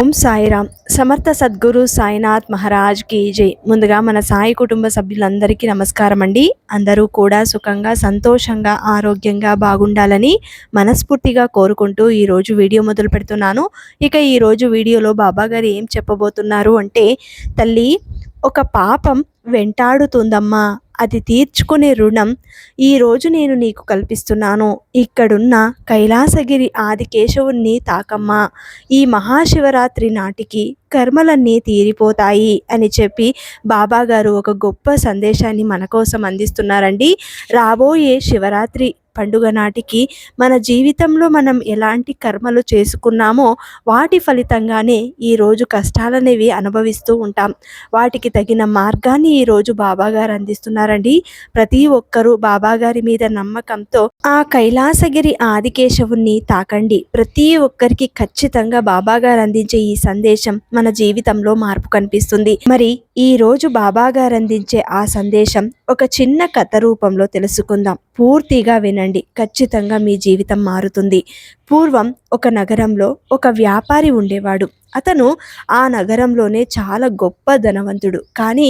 ఓం సాయిరామ్. సమర్థ సద్గురు సాయినాథ్ మహారాజ్ కి జై. ముందుగా మన సాయి కుటుంబ సభ్యులందరికీ నమస్కారం అండి. అందరూ కూడా సుఖంగా, సంతోషంగా, ఆరోగ్యంగా బాగుండాలని మనస్ఫూర్తిగా కోరుకుంటూ ఈరోజు వీడియో మొదలు పెడుతున్నాను. ఇక ఈరోజు వీడియోలో బాబా గారు ఏం చెప్పబోతున్నారు అంటే, తల్లి, ఒక పాపం వెంటాడుతుందమ్మా, అది తీర్చుకునే రుణం ఈరోజు నేను నీకు కల్పిస్తున్నాను. ఇక్కడున్న కైలాసగిరి ఆదికేశవుణ్ణి తాకమ్మా, ఈ మహాశివరాత్రి నాటికి కర్మలన్నీ తీరిపోతాయి అని చెప్పి బాబాగారు ఒక గొప్ప సందేశాన్ని మన కోసం అందిస్తున్నారండి. రాబోయే శివరాత్రి పండుగ నాటికి మన జీవితంలో మనం ఎలాంటి కర్మలు చేసుకున్నామో వాటి ఫలితంగానే ఈరోజు కష్టాలనేవి అనుభవిస్తూ ఉంటాం. వాటికి తగిన మార్గాన్ని ఈరోజు బాబాగారు అందిస్తున్నారండి. ప్రతి ఒక్కరూ బాబాగారి మీద నమ్మకంతో ఆ కైలాసగిరి ఆదికేశవుణ్ణి తాకండి. ప్రతి ఒక్కరికి ఖచ్చితంగా బాబాగారు అందించే ఈ సందేశం మన జీవితంలో మార్పు కనిపిస్తుంది. మరి ఈ రోజు బాబాగారు అందించే ఆ సందేశం ఒక చిన్న కథ రూపంలో తెలుసుకుందాం. పూర్తిగా వినండి, ఖచ్చితంగా మీ జీవితం మారుతుంది. పూర్వం ఒక నగరంలో ఒక వ్యాపారి ఉండేవాడు. అతను ఆ నగరంలోనే చాలా గొప్ప ధనవంతుడు. కానీ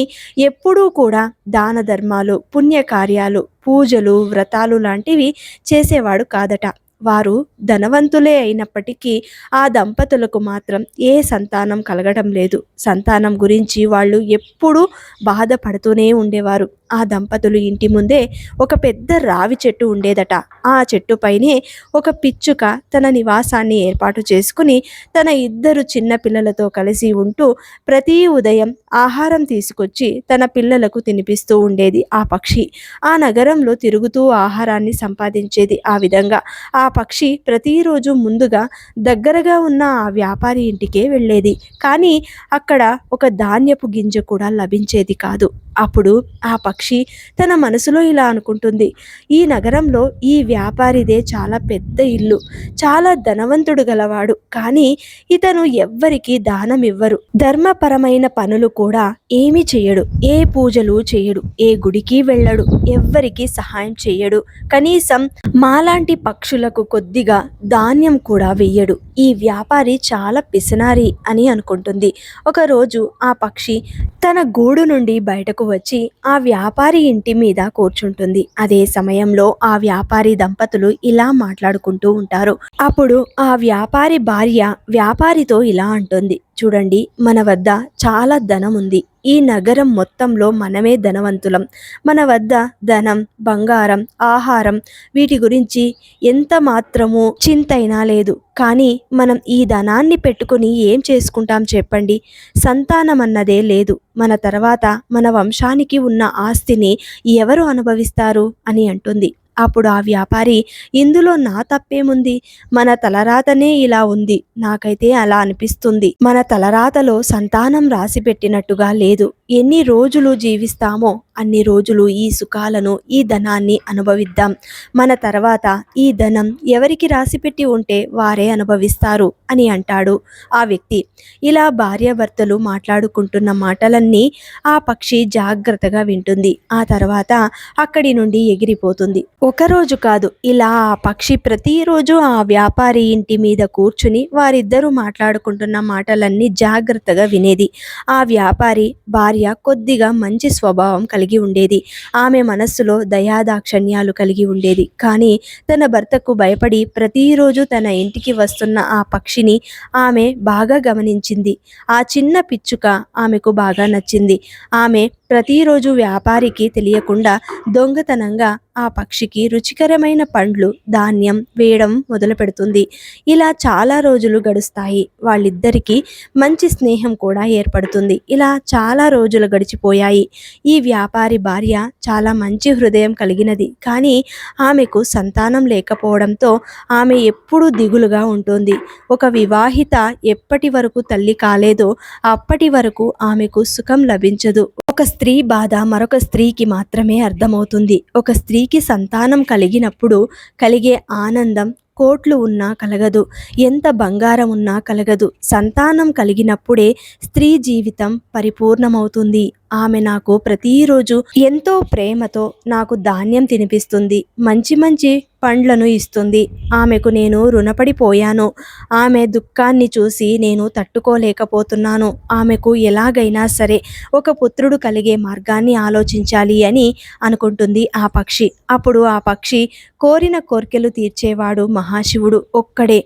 ఎప్పుడూ కూడా దాన ధర్మాలు, పుణ్యకార్యాలు, పూజలు, వ్రతాలు లాంటివి చేసేవాడు కాదట. వారు ధనవంతులే అయినప్పటికీ ఆ దంపతులకు మాత్రం ఏ సంతానం కలగడం లేదు. సంతానం గురించి వాళ్ళు ఎప్పుడూ బాధపడుతూనే ఉండేవారు. ఆ దంపతులు ఇంటి ముందే ఒక పెద్ద రావి చెట్టు ఉండేదట. ఆ చెట్టుపైనే ఒక పిచ్చుక తన నివాసాన్ని ఏర్పాటు చేసుకుని తన ఇద్దరు చిన్న పిల్లలతో కలిసి ఉంటూ ప్రతి ఉదయం ఆహారం తీసుకొచ్చి తన పిల్లలకు తినిపిస్తూ ఉండేది ఆ పక్షి. ఆ నగరంలో తిరుగుతూ ఆహారాన్ని సంపాదించేది. ఆ విధంగా ఆ పక్షి ప్రతిరోజు ముందుగా దగ్గరగా ఉన్న ఆ వ్యాపారి ఇంటికే వెళ్ళేది. కానీ అక్కడ ఒక ధాన్యపు గింజ కూడా లభించేది కాదు. అప్పుడు ఆ పక్షి తన మనసులో ఇలా అనుకుంటుంది, ఈ నగరంలో ఈ వ్యాపారిదే చాలా పెద్ద ఇల్లు, చాలా ధనవంతుడు గలవాడు. కానీ ఇతను ఎవ్వరికి దానం ఇవ్వరు, ధర్మపరమైన పనులు కూడా ఏమీ చేయడు, ఏ పూజలు చేయడు, ఏ గుడికి వెళ్ళడు, ఎవ్వరికి సహాయం చేయడు, కనీసం మాలాంటి పక్షులకు కొద్దిగా ధాన్యం కూడా వెయ్యడు. ఈ వ్యాపారి చాలా పిసినారి అని అనుకుంటుంది. ఒకరోజు ఆ పక్షి తన గూడు నుండి బయటకు వచ్చి ఆ వ్యాపారి ఇంటి మీద కూర్చుంటుంది. అదే సమయంలో ఆ వ్యాపారి దంపతులు ఇలా మాట్లాడుకుంటూ ఉంటారు. అప్పుడు ఆ వ్యాపారి భార్య వ్యాపారితో ఇలా అంటుంది, చూడండి, మన వద్ద చాలా ధనం ఉంది. ఈ నగరం మొత్తంలో మనమే ధనవంతులం. మన వద్ద ధనం, బంగారం, ఆహారం వీటి గురించి ఎంత మాత్రమూ చింతైనా లేదు. కానీ మనం ఈ ధనాన్ని పెట్టుకుని ఏం చేసుకుంటాం చెప్పండి? సంతానం అన్నదే లేదు. మన తర్వాత మన వంశానికి ఉన్న ఆస్తిని ఎవరు అనుభవిస్తారు అని అంటుంది. అప్పుడు ఆ వ్యాపారి, ఇందులో నా తప్పేముంది? మన తలరాతనే ఇలా ఉంది. నాకైతే అలా అనిపిస్తుంది. మన తలరాతలో సంతానం రాసి పెట్టినట్టుగా లేదు. ఎన్ని రోజులు జీవిస్తామో అన్ని రోజులు ఈ సుఖాలను, ఈ ధనాన్ని అనుభవిద్దాం. మన తర్వాత ఈ ధనం ఎవరికి రాసిపెట్టి ఉంటే వారే అనుభవిస్తారు అని అంటాడు ఆ వ్యక్తి. ఇలా భార్యాభర్తలు మాట్లాడుకుంటున్న మాటలన్నీ ఆ పక్షి జాగ్రత్తగా వింటుంది. ఆ తర్వాత అక్కడి నుండి ఎగిరిపోతుంది. ఒకరోజు కాదు, ఇలా ఆ పక్షి ప్రతిరోజు ఆ వ్యాపారి ఇంటి మీద కూర్చుని వారిద్దరూ మాట్లాడుకుంటున్న మాటలన్నీ జాగ్రత్తగా వినేది. ఆ వ్యాపారి భార్య కొద్దిగా మంచి స్వభావం కలిగి ఉండేది. ఆమె మనస్సులో దయాదాక్షణ్యాలు కలిగి ఉండేది. కానీ తన భర్తకు భయపడి ప్రతిరోజు తన ఇంటికి వస్తున్న ఆ పక్షిని ఆమె బాగా గమనించింది. ఆ చిన్న పిచ్చుక ఆమెకు బాగా నచ్చింది. ఆమె ప్రతిరోజు వ్యాపారికి తెలియకుండా దొంగతనంగా ఆ పక్షికి రుచికరమైన పండ్లు, ధాన్యం వేయడం మొదలు పెడుతుంది. ఇలా చాలా రోజులు గడుస్తాయి. వాళ్ళిద్దరికీ మంచి స్నేహం కూడా ఏర్పడుతుంది. ఇలా చాలా రోజులు గడిచిపోయాయి. ఈ వ్యాపారి భార్య చాలా మంచి హృదయం కలిగినది. కానీ ఆమెకు సంతానం లేకపోవడంతో ఆమె ఎప్పుడూ దిగులుగా ఉంటుంది. ఒక వివాహిత ఎప్పటి వరకు తల్లి కాలేదో అప్పటి వరకు ఆమెకు సుఖం లభించదు. ఒక స్త్రీ బాధ మరొక స్త్రీకి మాత్రమే అర్థమవుతుంది. ఒక స్త్రీకి సంతానం కలిగినప్పుడు కలిగే ఆనందం కోట్లు ఉన్నా కలగదు, ఎంత బంగారం ఉన్నా కలగదు. సంతానం కలిగినప్పుడే స్త్రీ జీవితం పరిపూర్ణమవుతుంది. ఆమె నాకు ప్రతిరోజు ఎంతో ప్రేమతో నాకు ధాన్యం తినిపిస్తుంది, మంచి మంచి పండ్లను ఇస్తుంది. ఆమెకు నేను రుణపడిపోయాను. ఆమె దుఃఖాన్ని చూసి నేను తట్టుకోలేకపోతున్నాను. ఆమెకు ఎలాగైనా సరే ఒక పుత్రుడు కలిగే మార్గాన్ని ఆలోచించాలి అని అనుకుంటుంది ఆ పక్షి. అప్పుడు ఆ పక్షి కోరిన కోర్కెలు తీర్చేవాడు మహాశివుడు ఒక్కడే.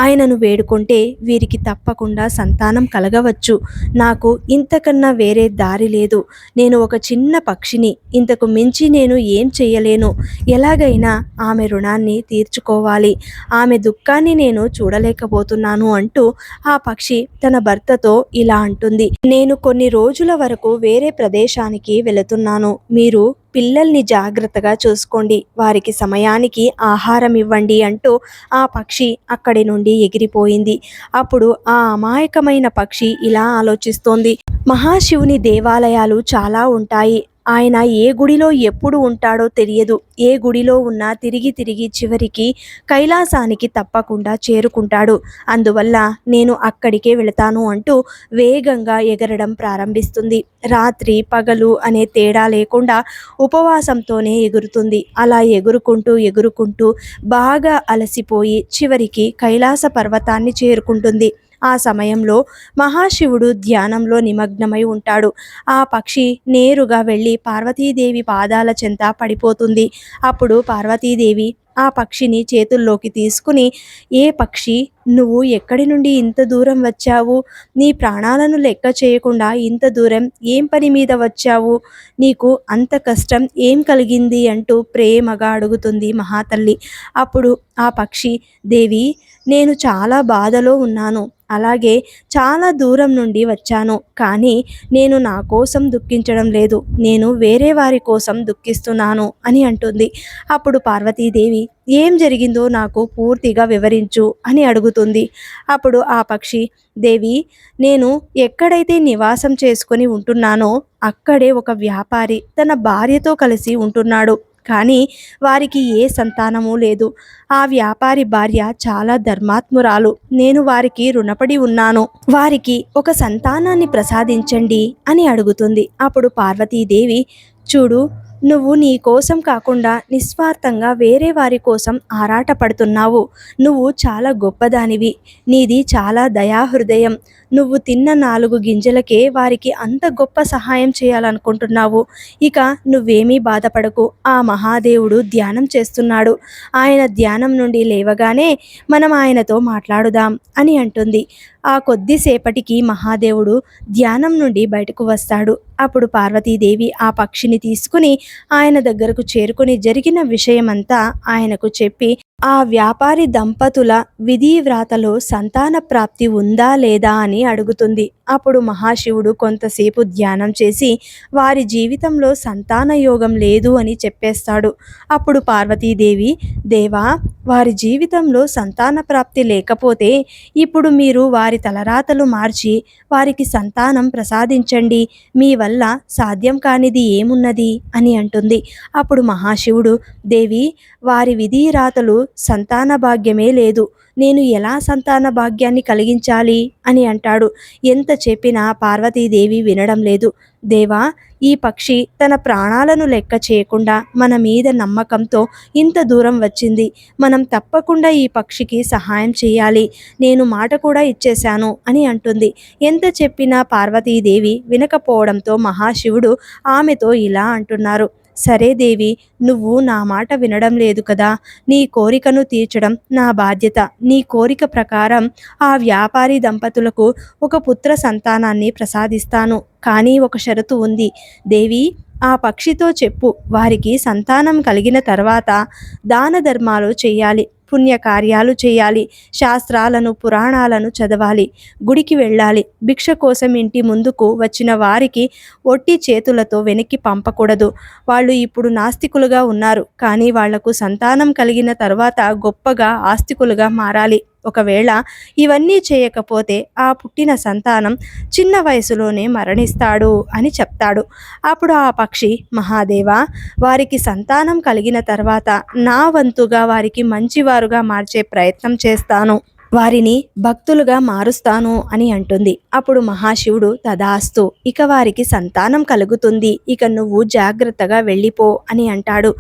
ఆయనను వేడుకుంటే వీరికి తప్పకుండా సంతానం కలగవచ్చు. నాకు ఇంతకన్నా వేరే దారి లేదు. నేను ఒక చిన్న పక్షిని, ఇంతకు మించి నేను ఏం చెయ్యలేను. ఎలాగైనా ఆమె రుణాన్ని తీర్చుకోవాలి. ఆమె దుఃఖాన్ని నేను చూడలేకపోతున్నాను అంటూ ఆ పక్షి తన భర్తతో ఇలా అంటుంది. నేను కొన్ని రోజుల వరకు వేరే ప్రదేశానికి వెళుతున్నాను. మీరు పిల్లల్ని జాగ్రత్తగా చూసుకోండి, వారికి సమయానికి ఆహారం ఇవ్వండి అంటూ ఆ పక్షి అక్కడి నుండి ఎగిరిపోయింది. అప్పుడు ఆ అమాయకమైన పక్షి ఇలా ఆలోచిస్తోంది. మహాశివుని దేవాలయాలు చాలా ఉంటాయి. ఆయన ఏ గుడిలో ఎప్పుడు ఉంటాడో తెలియదు. ఏ గుడిలో ఉన్నా తిరిగి తిరిగి చివరికి కైలాసానికి తప్పకుండా చేరుకుంటాడు. అందువల్ల నేను అక్కడికే వెళతాను అంటూ వేగంగా ఎగరడం ప్రారంభిస్తుంది. రాత్రి పగలు అనే తేడా లేకుండా ఉపవాసంతోనే ఎగురుతుంది. అలా ఎగురుకుంటూ ఎగురుకుంటూ బాగా అలసిపోయి చివరికి కైలాస పర్వతాన్ని చేరుకుంటుంది. ఆ సమయంలో మహాశివుడు ధ్యానంలో నిమగ్నమై ఉంటాడు. ఆ పక్షి నేరుగా వెళ్ళి పార్వతీదేవి పాదాల చెంత పడిపోతుంది. అప్పుడు పార్వతీదేవి ఆ పక్షిని చేతుల్లోకి తీసుకుని, ఏ పక్షి, నువ్వు ఎక్కడి నుండి ఇంత దూరం వచ్చావు? నీ ప్రాణాలను లెక్క చేయకుండా ఇంత దూరం ఏం పని మీద వచ్చావు? నీకు అంత కష్టం ఏం కలిగింది అంటూ ప్రేమగా అడుగుతుంది మహాతల్లి. అప్పుడు ఆ పక్షి, దేవి, నేను చాలా బాధలో ఉన్నాను. అలాగే చాలా దూరం నుండి వచ్చాను. కానీ నేను నా కోసం దుఃఖించడం లేదు, నేను వేరే వారి కోసం దుఃఖిస్తున్నాను అని అంటుంది. అప్పుడు పార్వతీదేవి, ఏం జరిగిందో నాకు పూర్తిగా వివరించు అని అడుగుతుంది. అప్పుడు ఆ పక్షి, దేవి, నేను ఎక్కడైతే నివాసం చేసుకొని ఉంటున్నానో అక్కడే ఒక వ్యాపారి తన భార్యతో కలిసి ఉంటున్నాడు. కానీ వారికి ఏ సంతానము లేదు. ఆ వ్యాపారి భార్య చాలా ధర్మాత్మురాలు. నేను వారికి రుణపడి ఉన్నాను. వారికి ఒక సంతానాన్ని ప్రసాదించండి అని అడుగుతుంది. అప్పుడు పార్వతీదేవి, చూడు, నువ్వు నీ కోసం కాకుండా నిస్వార్థంగా వేరే వారి కోసం ఆరాటపడుతున్నావు. నువ్వు చాలా గొప్పదానివి. నీది చాలా దయాహృదయం. నువ్వు తిన్న 4 గింజలకే వారికి అంత గొప్ప సహాయం చేయాలనుకుంటున్నావు. ఇక నువ్వేమీ బాధపడకు. ఆ మహాదేవుడు ధ్యానం చేస్తున్నాడు. ఆయన ధ్యానం నుండి లేవగానే మనం ఆయనతో మాట్లాడుదాం అని అంటుంది. ఆ కొద్దిసేపటికి మహాదేవుడు ధ్యానం నుండి బయటకు వస్తాడు. అప్పుడు పార్వతీదేవి ఆ పక్షిని తీసుకుని ఆయన దగ్గరకు చేరుకుని జరిగిన విషయమంతా ఆయనకు చెప్పి, ఆ వ్యాపారి దంపతుల విధి వ్రాతలో సంతాన ప్రాప్తి ఉందా లేదా అని అడుగుతుంది. అప్పుడు మహాశివుడు కొంతసేపు ధ్యానం చేసి వారి జీవితంలో సంతాన యోగం లేదు అని చెప్పేస్తాడు. అప్పుడు పార్వతీదేవి, దేవా, వారి జీవితంలో సంతాన ప్రాప్తి లేకపోతే ఇప్పుడు మీరు వారి తలరాతలు మార్చి వారికి సంతానం ప్రసాదించండి. మీ వల్ల సాధ్యం కానిది ఏమున్నది అని అంటుంది. అప్పుడు మహాశివుడు, దేవి, వారి విధి రాతలు సంతాన భాగ్యమే లేదు. నేను ఎలా సంతాన భాగ్యాన్ని కలిగించాలి అని అంటాడు. ఎంత చెప్పినా పార్వతీదేవి వినడం లేదు. దేవా, ఈ పక్షి తన ప్రాణాలను లెక్క చేయకుండా మన మీద నమ్మకంతో ఇంత దూరం వచ్చింది. మనం తప్పకుండా ఈ పక్షికి సహాయం చేయాలి. నేను మాట కూడా ఇచ్చేశాను అని అంటుంది. ఎంత చెప్పినా పార్వతీదేవి వినకపోవడంతో మహాశివుడు ఆమెతో ఇలా అంటున్నారు. సరే దేవి, నువ్వు నా మాట వినడం లేదు కదా. నీ కోరికను తీర్చడం నా బాధ్యత. నీ కోరిక ప్రకారం ఆ వ్యాపారి దంపతులకు ఒక పుత్ర సంతానాన్ని ప్రసాదిస్తాను. కానీ ఒక షరతు ఉంది. దేవి, ఆ పక్షితో చెప్పు, వారికి సంతానం కలిగిన తర్వాత దాన ధర్మాలు చేయాలి, పుణ్యకార్యాలు చేయాలి, శాస్త్రాలను పురాణాలను చదవాలి, గుడికి వెళ్ళాలి, భిక్ష కోసం ఇంటి ముందుకు వచ్చిన వారికి ఒట్టి చేతులతో వెనక్కి పంపకూడదు. వాళ్ళు ఇప్పుడు నాస్తికులుగా ఉన్నారు, కానీ వాళ్లకు సంతానం కలిగిన తర్వాత గొప్పగా ఆస్తికులుగా మారాలి. ఒకవేళ ఇవన్నీ చేయకపోతే ఆ పుట్టిన సంతానం చిన్న వయసులోనే మరణిస్తాడు అని చెప్తాడు. అప్పుడు ఆ పక్షి, మహాదేవా, వారికి సంతానం కలిగిన తర్వాత నా వంతుగా వారికి మంచివారుగా మార్చే ప్రయత్నం చేస్తాను. వారిని భక్తులుగా మారుస్తాను అని అంటుంది. అప్పుడు మహాశివుడు తదాస్తు, ఇక వారికి సంతానం కలుగుతుంది, ఇక నువ్వు జాగ్రత్తగా వెళ్ళిపో అని అంటాడు.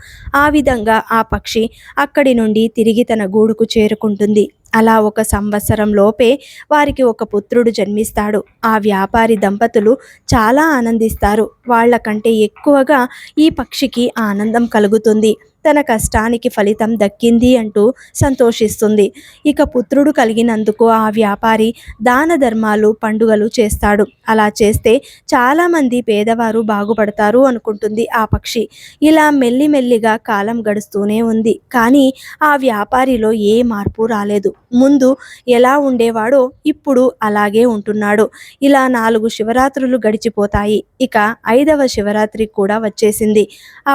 ఆ విధంగా ఆ పక్షి అక్కడి నుండి తిరిగి తన గూడుకు చేరుకుంటుంది. అలా 1 సంవత్సరం లోపే వారికి ఒక పుత్రుడు జన్మిస్తాడు. ఆ వ్యాపారి దంపతులు చాలా ఆనందిస్తారు. వాళ్ళకంటే ఎక్కువగా ఈ పక్షికి ఆనందం కలుగుతుంది. తన కష్టానికి ఫలితం దక్కింది అంటూ సంతోషిస్తుంది. ఇక పుత్రుడు కలిగినందుకు ఆ వ్యాపారి దాన ధర్మాలు, పండుగలు చేస్తాడు. అలా చేస్తే చాలామంది పేదవారు బాగుపడతారు అనుకుంటుంది ఆ పక్షి. ఇలా మెల్లిమెల్లిగా కాలం గడుస్తూనే ఉంది. కానీ ఆ వ్యాపారిలో ఏ మార్పు రాలేదు. ముందు ఎలా ఉండేవాడో ఇప్పుడు అలాగే ఉంటున్నాడు. ఇలా 4 శివరాత్రులు గడిచిపోతాయి. ఇక 5వ శివరాత్రి కూడా వచ్చేసింది.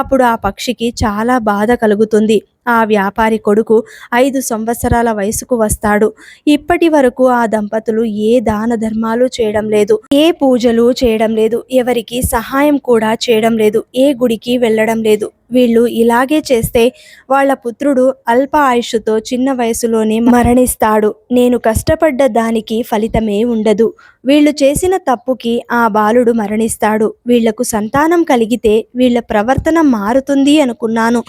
అప్పుడు ఆ పక్షికి చాలా బాధ కలుగుతుంది. ఆ వ్యాపారి కొడుకు 5 సంవత్సరాల వయసుకు వస్తాడు. ఇప్పటి వరకు ఆ దంపతులు ఏ దాన ధర్మాలు చేయడం లేదు, ఏ పూజలు చేయడం లేదు, ఎవరికి సహాయం కూడా చేయడం లేదు, ఏ గుడికి వెళ్ళడం లేదు. వీళ్ళు ఇలాగే చేస్తే వాళ్ళ పుత్రుడు అల్ప ఆయుష్తో చిన్న వయసులోనే మరణిస్తాడు. నేను కష్టపడ్డ దానికి ఫలితమే ఉండదు. వీళ్ళు చేసిన తప్పుకి ఆ బాలుడు మరణిస్తాడు. వీళ్లకు సంతానం కలిగితే వీళ్ళ ప్రవర్తన మారుతుంది అనుకున్నాను.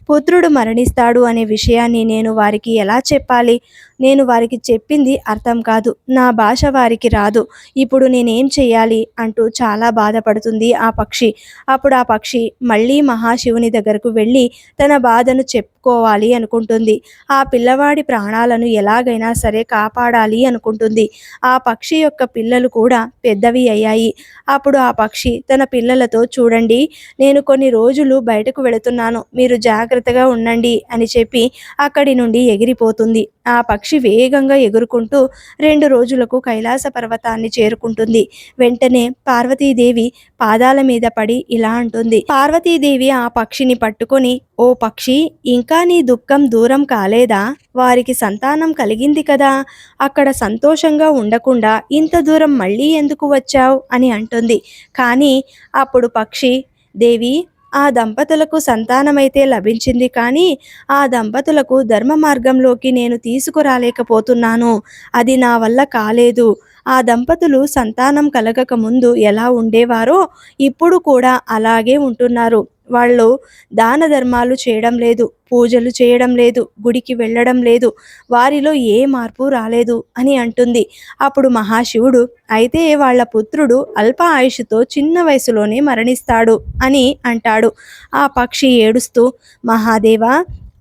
పుత్రుడు మరణిస్తాడు అనే విషయాన్ని నేను వారికి ఎలా చెప్పాలి? నేను వారికి చెప్పింది అర్థం కాదు. నా భాష వారికి రాదు. ఇప్పుడు నేనేం చెయ్యాలి అంటూ చాలా బాధపడుతుంది ఆ పక్షి. అప్పుడు ఆ పక్షి మళ్ళీ మహాశివుని దగ్గరకు వెళ్ళి తన బాధను చెప్పుకోవాలి అనుకుంటుంది. ఆ పిల్లవాడి ప్రాణాలను ఎలాగైనా సరే కాపాడాలి అనుకుంటుంది. ఆ పక్షి యొక్క పిల్లలు కూడా పెద్దవి అయ్యాయి. అప్పుడు ఆ పక్షి తన పిల్లలతో, చూడండి, నేను కొన్ని రోజులు బయటకు వెళుతున్నాను, మీరు జాగ్రత్తగా ఉండండి అని చెప్పి అక్కడి నుండి ఎగిరిపోతుంది. ఆ పక్షి వేగంగా ఎగురుకుంటూ 2 రోజులకు కైలాస పర్వతాన్ని చేరుకుంటుంది. వెంటనే పార్వతీదేవి పాదాల మీద పడి ఇలా అంటుంది. పార్వతీదేవి ఆ పక్షిని పట్టుకొని, ఓ పక్షి, ఇంకా నీ దుఃఖం దూరం కాలేదా? వారికి సంతానం కలిగింది కదా, అక్కడ సంతోషంగా ఉండకుండా ఇంత దూరం మళ్ళీ ఎందుకు వచ్చావు అని అంటుంది. కానీ అప్పుడు పక్షి, దేవి, ఆ దంపతులకు సంతానమైతే లభించింది, కానీ ఆ దంపతులకు ధర్మ మార్గంలోకి నేను తీసుకురాలేకపోతున్నాను. అది నా వల్ల కాలేదు. ఆ దంపతులు సంతానం కలగక ముందు ఎలా ఉండేవారో ఇప్పుడు కూడా అలాగే ఉంటున్నారు. వాళ్ళు దాన ధర్మాలు చేయడం లేదు, పూజలు చేయడం లేదు, గుడికి వెళ్ళడం లేదు, వారిలో ఏ మార్పు రాలేదు అని అంటుంది. అప్పుడు మహాశివుడు, అయితే వాళ్ళ పుత్రుడు అల్ప ఆయుషుతో చిన్న వయసులోనే మరణిస్తాడు అని అంటాడు. ఆ పక్షి ఏడుస్తూ, మహాదేవా,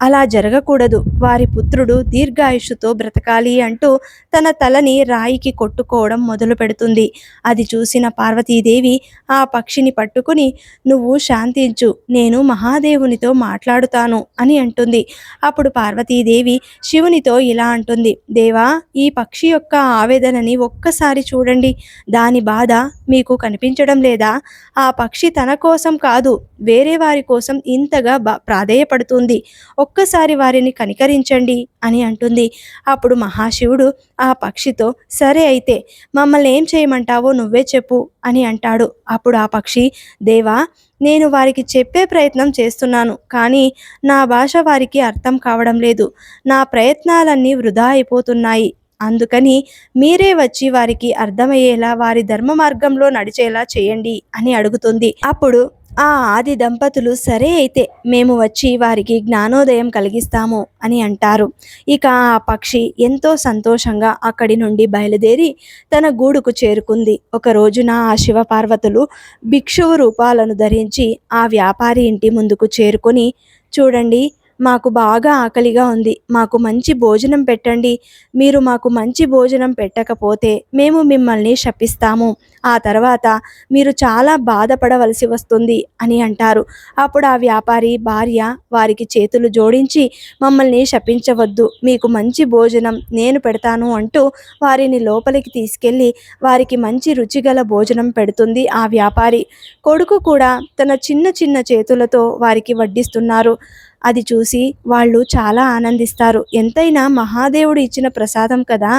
అలా జరగకూడదు, వారి పుత్రుడు దీర్ఘాయుష్తో బ్రతకాలి అంటూ తన తలని రాయికి కొట్టుకోవడం మొదలు పెడుతుంది. అది చూసిన పార్వతీదేవి ఆ పక్షిని పట్టుకుని, నువ్వు శాంతించు, నేను మహాదేవునితో మాట్లాడుతాను అని అంటుంది. అప్పుడు పార్వతీదేవి శివునితో ఇలా అంటుంది, దేవా, ఈ పక్షి యొక్క ఆవేదనని ఒక్కసారి చూడండి. దాని బాధ మీకు కనిపించడం లేదా? ఆ పక్షి తన కోసం కాదు, వేరే వారి కోసం ఇంతగా ప్రాధేయపడుతుంది. ఒక్కసారి వారిని కనికరించండి అని అంటుంది. అప్పుడు మహాశివుడు ఆ పక్షితో, సరే అయితే మమ్మల్ని ఏం చేయమంటావో నువ్వే చెప్పు అని అంటాడు. అప్పుడు ఆ పక్షి, దేవా, నేను వారికి చెప్పే ప్రయత్నం చేస్తున్నాను, కానీ నా భాష వారికి అర్థం కావడం లేదు. నా ప్రయత్నాలన్నీ వృధా అయిపోతున్నాయి. అందుకని మీరే వచ్చి వారికి అర్థమయ్యేలా, వారి ధర్మ మార్గంలో నడిచేలా చేయండి అని అడుగుతుంది. అప్పుడు ఆ ఆది దంపతులు, సరే అయితే మేము వచ్చి వారికి జ్ఞానోదయం కలిగిస్తాము అని అంటారు. ఇక ఆ పక్షి ఎంతో సంతోషంగా అక్కడి నుండి బయలుదేరి తన గూడుకు చేరుకుంది. ఒక రోజున ఆ శివపార్వతులు భిక్షువు రూపాలను ధరించి ఆ వ్యాపారి ఇంటి ముందుకు చేరుకొని, చూడండి, మాకు బాగా ఆకలిగా ఉంది, మాకు మంచి భోజనం పెట్టండి. మీరు మాకు మంచి భోజనం పెట్టకపోతే మేము మిమ్మల్ని శపిస్తాము. ఆ తర్వాత మీరు చాలా బాధపడవలసి వస్తుంది అని అంటారు. అప్పుడు ఆ వ్యాపారి భార్య వారికి చేతులు జోడించి, మమ్మల్ని శపించవద్దు, మీకు మంచి భోజనం నేను పెడతాను అంటూ వారిని లోపలికి తీసుకెళ్ళి వారికి మంచి రుచిగల భోజనం పెడుతుంది ఆ వ్యాపారి. కొడుకు కూడా తన చిన్న చిన్న చేతులతో వారికి వడ్డిస్తున్నారు. అది చూసి వాళ్ళు చాలా ఆనందిస్తారు. ఎంతైనా మహాదేవుడు ఇచ్చిన ప్రసాదం కదా,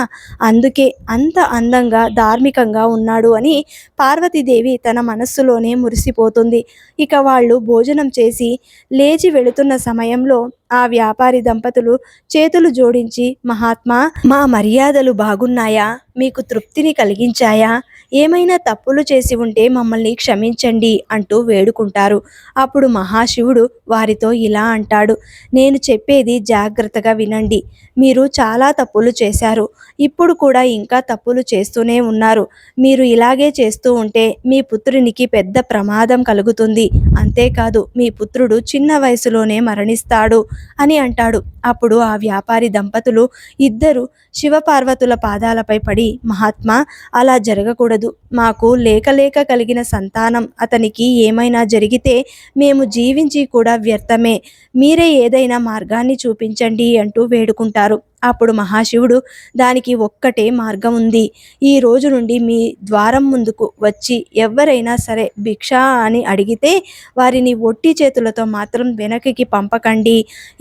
అందుకే అంత అందంగా ధార్మికంగా ఉన్నాడు అని పార్వతీదేవి తన మనస్సులోనే మురిసిపోతుంది. ఇక వాళ్ళు భోజనం చేసి లేచి వెళుతున్న సమయంలో ఆ వ్యాపారి దంపతులు చేతులు జోడించి, మహాత్మా, మా మర్యాదలు బాగున్నాయా? మీకు తృప్తిని కలిగించాయా? ఏమైనా తప్పులు చేసి ఉంటే మమ్మల్ని క్షమించండి అంటూ వేడుకుంటారు. అప్పుడు మహాశివుడు వారితో ఇలా అంటాడు, నేను చెప్పేది జాగ్రత్తగా వినండి. మీరు చాలా తప్పులు చేశారు. ఇప్పుడు కూడా ఇంకా తప్పులు చేస్తూనే ఉన్నారు. మీరు ఇలాగే చేస్తూ ఉంటే మీ పుత్రునికి పెద్ద ప్రమాదం కలుగుతుంది. అంతేకాదు మీ పుత్రుడు చిన్న వయసులోనే మరణిస్తాడు అని అంటాడు. అప్పుడు ఆ వ్యాపారి దంపతులు ఇద్దరు శివపార్వతుల పాదాలపై పడి, మహాత్మా, అలా జరగకూడదు. మాకు లేక లేక కలిగిన సంతానం అతనికి ఏమైనా జరిగితే మేము జీవించి కూడా వ్యర్థమే. మీరే ఏదైనా మార్గాన్ని చూపించండి అంటూ వేడుకుంటారు. అప్పుడు మహాశివుడు, దానికి ఒక్కటే మార్గం ఉంది. ఈ రోజు నుండి మీ ద్వారం ముందుకు వచ్చి ఎవరైనా సరే భిక్ష అని అడిగితే వారిని ఒట్టి చేతులతో మాత్రం వెనక్కి పంపకండి.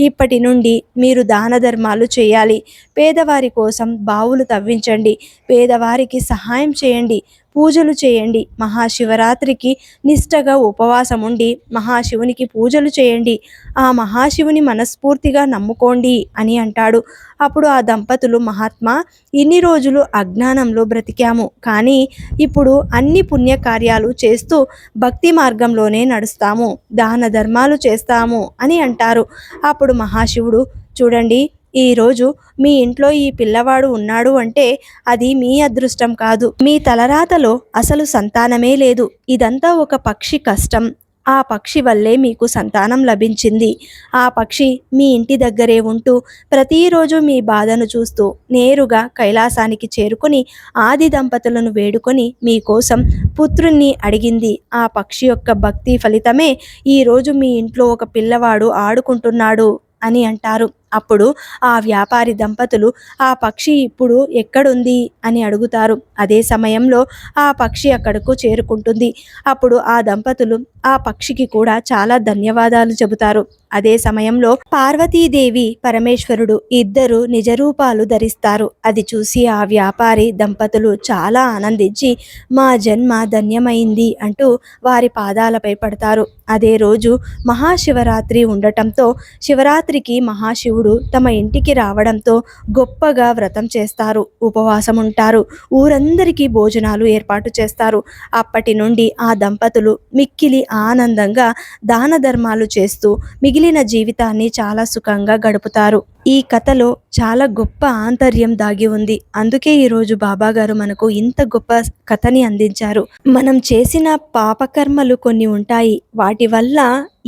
ఇప్పటి నుండి మీరు దాన ధర్మాలు చేయాలి. పేదవారి కోసం బావులు తవ్వించండి. పేదవారికి సహాయం చేయండి. పూజలు చేయండి. మహాశివరాత్రికి నిష్టగా ఉపవాసం ఉండి మహాశివునికి పూజలు చేయండి. ఆ మహాశివుని మనస్ఫూర్తిగా నమ్ముకోండి అని అంటాడు. అప్పుడు ఆ దంపతులు, మహాత్మా, ఇన్ని రోజులు అజ్ఞానంలో బ్రతికాము, కానీ ఇప్పుడు అన్ని పుణ్యకార్యాలు చేస్తూ భక్తి మార్గంలోనే నడుస్తాము, దాన ధర్మాలు చేస్తాము అని అంటారు. అప్పుడు మహాశివుడు, చూడండి, ఈరోజు మీ ఇంట్లో ఈ పిల్లవాడు ఉన్నాడు అంటే అది మీ అదృష్టం కాదు. మీ తలరాతలో అసలు సంతానమే లేదు. ఇదంతా ఒక పక్షి కష్టం. ఆ పక్షి వల్లే మీకు సంతానం లభించింది. ఆ పక్షి మీ ఇంటి దగ్గరే ఉంటూ ప్రతిరోజు మీ బాధను చూస్తూ నేరుగా కైలాసానికి చేరుకొని ఆది దంపతులను వేడుకొని మీకోసం పుత్రుణ్ణి అడిగింది. ఆ పక్షి యొక్క భక్తి ఫలితమే ఈరోజు మీ ఇంట్లో ఒక పిల్లవాడు ఆడుకుంటున్నాడు అని అంటారు. అప్పుడు ఆ వ్యాపారి దంపతులు, ఆ పక్షి ఇప్పుడు ఎక్కడుంది అని అడుగుతారు. అదే సమయంలో ఆ పక్షి అక్కడకు చేరుకుంటుంది. అప్పుడు ఆ దంపతులు ఆ పక్షికి కూడా చాలా ధన్యవాదాలు చెబుతారు. అదే సమయంలో పార్వతీదేవి, పరమేశ్వరుడు ఇద్దరు నిజరూపాలు ధరిస్తారు. అది చూసి ఆ వ్యాపారి దంపతులు చాలా ఆనందించి, మా జన్మ ధన్యమైంది అంటూ వారి పాదాలపై పడతారు. అదే రోజు మహాశివరాత్రి ఉండటంతో శివరాత్రికి మహాశివుడు తమ ఇంటికి రావడంతో గొప్పగా వ్రతం చేస్తారు, ఉపవాసం ఉంటారు, ఊరందరికీ భోజనాలు ఏర్పాటు చేస్తారు. అప్పటి నుండి ఆ దంపతులు మిక్కిలి ఆనందంగా దాన ధర్మాలు చేస్తూ మిగిలిన జీవితాన్ని చాలా సుఖంగా గడుపుతారు. ఈ కథలో చాలా గొప్ప ఆంతర్యం దాగి ఉంది. అందుకే ఈరోజు బాబాగారు మనకు ఇంత గొప్ప కథని అందించారు. మనం చేసిన పాపకర్మలు కొన్ని ఉంటాయి. వాటి వల్ల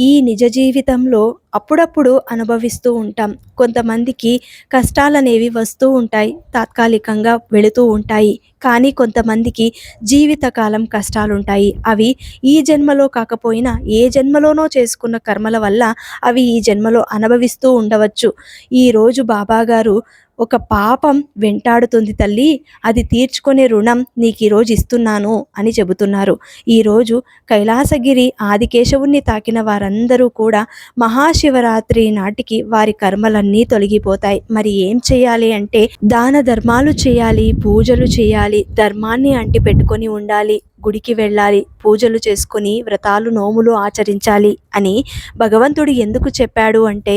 ఈ నిజ జీవితంలో అప్పుడప్పుడు అనుభవిస్తూ ఉంటాం. కొంతమందికి కష్టాలనేవి వస్తూ ఉంటాయి, తాత్కాలికంగా వెళుతూ ఉంటాయి. కానీ కొంతమందికి జీవితకాలం కష్టాలుంటాయి. అవి ఈ జన్మలో కాకపోయినా ఏ జన్మలోనో చేసుకున్న కర్మల వల్ల అవి ఈ జన్మలో అనుభవిస్తూ ఉండవచ్చు. ఈరోజు బాబాగారు, ఒక పాపం వెంటాడుతుంది తల్లి, అది తీర్చుకునే రుణం నీకు ఈరోజు ఇస్తున్నాను అని చెబుతున్నారు. ఈరోజు కైలాసగిరి ఆదికేశవుణ్ణి తాకిన వారందరూ కూడా మహాశివరాత్రి నాటికి వారి కర్మలన్నీ తొలగిపోతాయి. మరి ఏం చేయాలి అంటే దాన ధర్మాలు చేయాలి, పూజలు చేయాలి, ధర్మాన్ని అంటి పెట్టుకొని ఉండాలి, గుడికి వెళ్ళాలి, పూజలు చేసుకొని వ్రతాలు నోములు ఆచరించాలి అని భగవంతుడు ఎందుకు చెప్పాడు అంటే,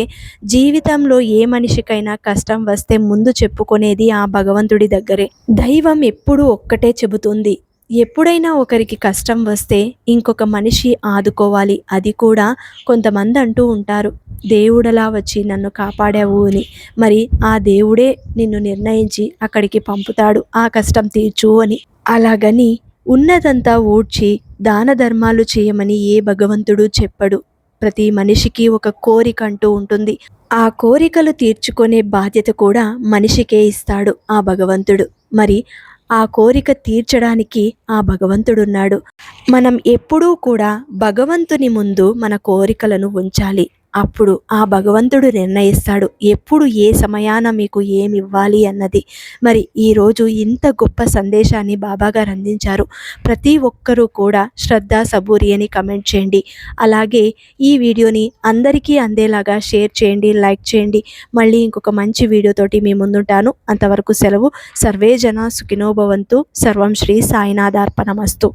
జీవితంలో ఏ మనిషికైనా కష్టం వస్తే ముందు చెప్పుకునేది ఆ భగవంతుడి దగ్గరే. దైవం ఎప్పుడూ ఒక్కటే చెబుతుంది, ఎప్పుడైనా ఒకరికి కష్టం వస్తే ఇంకొక మనిషి ఆదుకోవాలి. అది కూడా కొంతమంది అంటూ ఉంటారు, దేవుడలా వచ్చి నన్ను కాపాడావు అని. మరి ఆ దేవుడే నిన్ను నిర్ణయించి అక్కడికి పంపుతాడు, ఆ కష్టం తీర్చు అని. అలాగని ఉన్నదంతా ఊడ్చి దాన ధర్మాలు చేయమని ఏ భగవంతుడు చెప్పడు. ప్రతి మనిషికి ఒక కోరిక అంటూ ఉంటుంది. ఆ కోరికలు తీర్చుకునే బాధ్యత కూడా మనిషికే ఇస్తాడు ఆ భగవంతుడు. మరి ఆ కోరిక తీర్చడానికి ఆ భగవంతుడున్నాడు. మనం ఎప్పుడూ కూడా భగవంతుని ముందు మన కోరికలను ఉంచాలి. అప్పుడు ఆ భగవంతుడు నిర్ణయిస్తాడు ఎప్పుడు ఏ సమయాన మీకు ఏమి ఇవ్వాలి అన్నది. మరి ఈరోజు ఇంత గొప్ప సందేశాన్ని బాబాగారు అందించారు. ప్రతి ఒక్కరూ కూడా శ్రద్ధ సబూరి అని కమెంట్ చేయండి. అలాగే ఈ వీడియోని అందరికీ అందేలాగా షేర్ చేయండి, లైక్ చేయండి. మళ్ళీ ఇంకొక మంచి వీడియోతోటి మీ ముందుంటాను. అంతవరకు సెలవు. సర్వే జన సుఖినో భవంతు. సర్వం శ్రీ సాయినాథార్పణమస్తు.